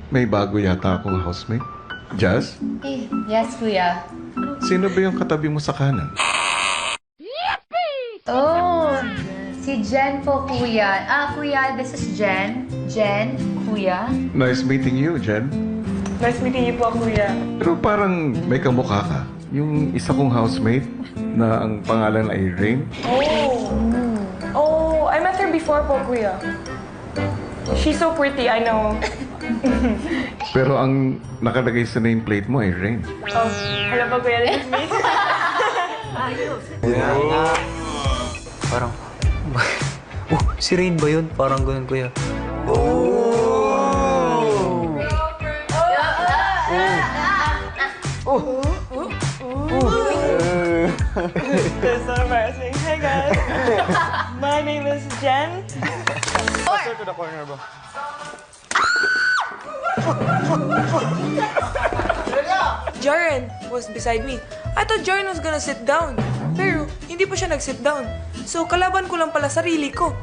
May bago yata akong housemate. Jazz? Yes, kuya. Sino ba yung katabi mo sa kanan? Oh, si Jen po, kuya. Kuya, this is Jen. Jen, kuya. Nice meeting you, Jen. Nice meeting you po, kuya. Pero parang may kamukha ka. Yung isa kong housemate na ang pangalan ay Rain. Oh, I met her before po, kuya. She's so pretty, I know. Pero ang nakalagay sa nameplate mo ay Rain. Oh, hello po, kuya. This is me. Parang, si Rain ba yun? Parang ganun, kuya. That's so embarrassing. Hey, guys. My name is Jen. Closer to the corner, bro. Jaren was beside me. I thought Jaren was gonna sit down. Pero, hindi pa siya nag-sit down. So, kalaban ko lang pala sarili ko.